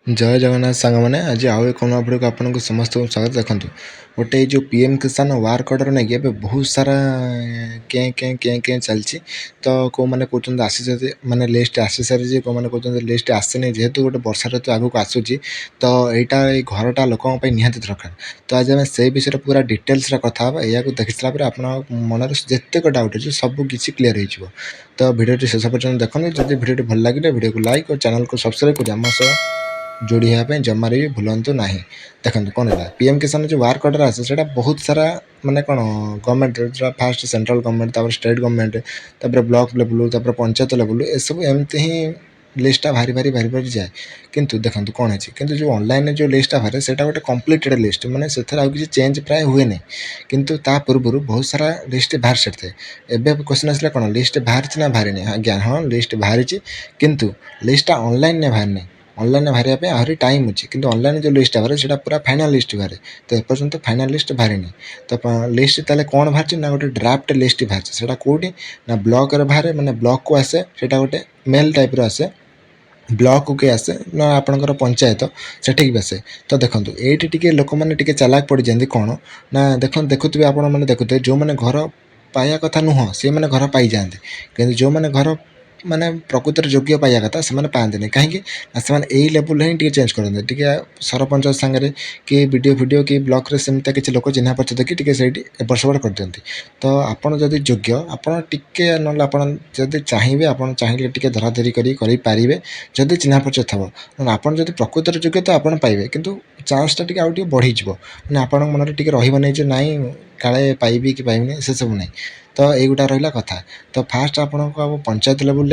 जय जगन्नाथ सांग मैंने आज आउ एक नूआ भिडियो को आपको समस्त स्वागत। देखो गोटे जो पीएम किसान वार्क ऑर्डर नहीं कि बहुत सारा के चलती तो कौ मैंने कहते आसी माने लिस्ट आसी सारी कौ मैंने कहते लिस्ट आसनी जेहेतु गोटे वर्षा ऋतु आगक आसूची तो यहाँ घरटा लोकों निहाती दरकार। तो आज आम से विषय पूरा डिटेल्स कथा या देखी सारा आप मन जितेक डाउट अच्छे सब किसी क्लीयर हो। तो भिडियो शेष पर्यटन देखते जब भिडियो भल लगे भिडियो को लाइक और चैनल को सब्सक्राइब कर आम सह जोड़ी होगापी जमार भी भूलु ना। देखो कौन है पीएम किसान जो वार्क ऑर्डर आसे से बहुत सारा माने कौन government fast central government state government block level panchayat level A सब एमती ही लिस्टा भारी भारी भारी भारी जाए। किंतु देखो कौन है कि जो ऑनलाइन जो लिस्टा बाहर से गोटे कम्प्लीटेड लिस्ट माने से किसी चेंज प्राय हुए नहीं किंतु ता पूर्व बहुत सारा लिस्ट बाहर सारी एवं क्वेश्चन आसला कौन लिस्ट बाहरी ना बाहरी आज्ञा हाँ लिस्ट बाहरी किंतु लिस्टा ऑनलाइन ने बाहर नहीं ऑनलाइन बाहर आहरी टाइम अच्छी कि ऑनलाइन जो लिस्ट बाहर से पूरा फाइनल लिस्ट बाहर तो एपर्यंत फाइनल लिस्ट बाहरी तो लिस्ट ताले कौन बाहर ना गोटे ड्राफ्ट लिस्ट बाहर से कौटी ना ब्लॉक बाहर माने ब्लॉक को आसे से गोटे मेल टाइप आसे ब्लॉक के आसे ना आपणकर पंचायत सेठी भी आसे। तो देखो ये लोक मैंने चालाक पड़ जाती कौन ना देखुवे आप देखुए जो मैंने घर पाया कथा नुह सी मैंने घर पाई जाते कि जो मैंने घर माने प्रकृत योग्य पाया कथा से पाते कहीं यही लेवल ही चेंज करते सरपंच सांगे कि वीडियो वीडियो कि ब्लॉक रे सेमता किसी लोक चिन्ह परिचय देखिए से एपट सेपट कर दिखती। तो आपड़ जदि योग्य आपड़ टे ना आपड़ी चाहिए आप चाहिए टे धराधरी करें जदि चिन्ह परिचय थो आप प्रकृत योग्य तो आप पाइबे किंतु चान्सटा टे आउ बढ़ीज मैंने आप मन टे रही नाई काले पाइबी कि पाइबी से सब नहीं। तो युटा रहा कथा। तो फास्ट आपको पंचायत लेवल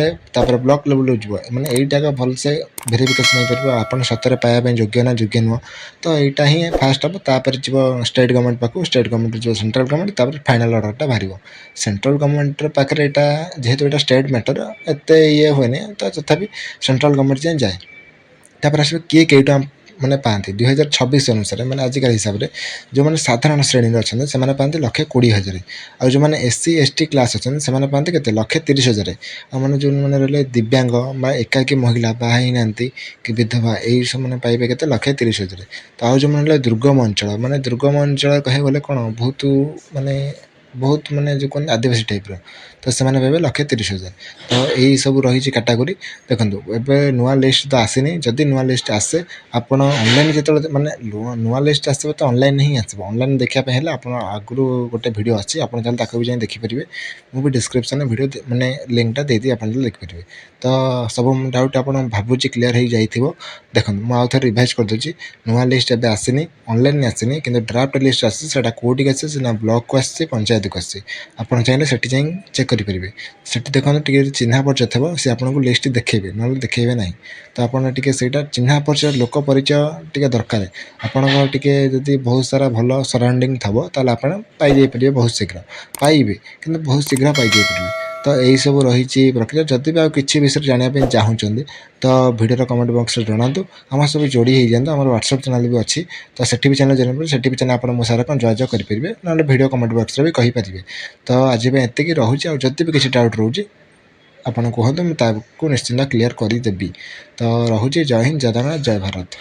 ब्लॉक लेवल जो मैंने यहीटा भलसे भेरिफिकेसन हो पार आप सतरे पाइबा योग्य ना योग्य नुह। तो यहाँ ही फास्ट हम तापर जी स्टेट गवर्नमेंट पाक स्टेट गवर्नमेंट जो सेंट्रल गवर्नमेंट फाइनल ऑर्डरटा बाहर सेंट्रल गवर्नमेंट पाखे यहाँ जेहेतु यहाँ स्टेट मैटर एत ये हुए तो तथापि सेंट्रल गवर्नमेंट जाए जाए तापर आस किए कईटा मैंने पाती 2026 अनुसार मैंने आजिकल हिसाब से जो मैंने साधारण श्रेणी अच्छा से पाते 1,20,000 और जो मैंने SC ST क्लास अच्छा से पाते के 1,30,000 मैंने जो मैंने रही दिव्यांग एकाकी महिला बाहा ना कि विधवा यही सब मैंने पाइबे के 1,30,000। तो आज जो मैंने दुर्गम अंचल माने दुर्गम अंचल कहे गले कौन बहुत माने जो कौन आदिवासी टाइप तो से पाइबे 1,30,000। तो यही सब रही कैटागोरी। देखो ए नुआ लिस्ट तो आसनी जदि नुआ लिस्ट आसे आप ऑनलाइन जो माने नुआ लिस्ट आसो तो ऑनलाइन ही आसो ऑनलाइन देखापी आप आगु गोटे वीडियो अच्छी आप भी जाए देखिपारे मुझे डिस्क्रिप्शन में वीडियो माने लिंकटा देदी आप देखिपारे। तो सब डाउट आप भावुँ क्लीयर हो जाइए। देखो मुझे आउ थे रिवाइज करदे नुआ लिस्ट एवं आसनी ऑनलाइन आसनी कि ड्राफ्ट लिस्ट आसे कौटी आसे ना ब्लॉक को आसे पंचायत को आसे आप चाहिए से चेक करेंगे से देखो टे चिन्ह परिचय थो सी आपको लिस्ट देखेबे ना देखेबे ना। तो आपड़ा चिन्ह परिचय लोक परिचय टे दरकार आपड़ टे बहुत सारा भल सराउंडिंग थो ताल आप पाइपर बहुत शीघ्र पाइबे कि बहुत शीघ्र पाइपर। तो यही सब रही प्रक्रिया जदि भी किसी विषय जानापी चाहूँगी तो वीडियो कमेंट बॉक्स में जनातु आम सब जोड़ी हो जाए। आम व्हाट्सएप चैनल भी अच्छी तो सेठी भी चैनल जाना से भी चैनल आप मो सारा कौन जोगाजोग करेंगे ना वीडियो कमेंट बॉक्स में भी कहींपारे। तो आज एतिक रोचे आ जदि भी किसी डाउट रोचे आपड़ कहतु मुझे निश्चिंत क्लीयर करदेवी। तो रोचे जय हिंद जय जगन्नाथ जय भारत।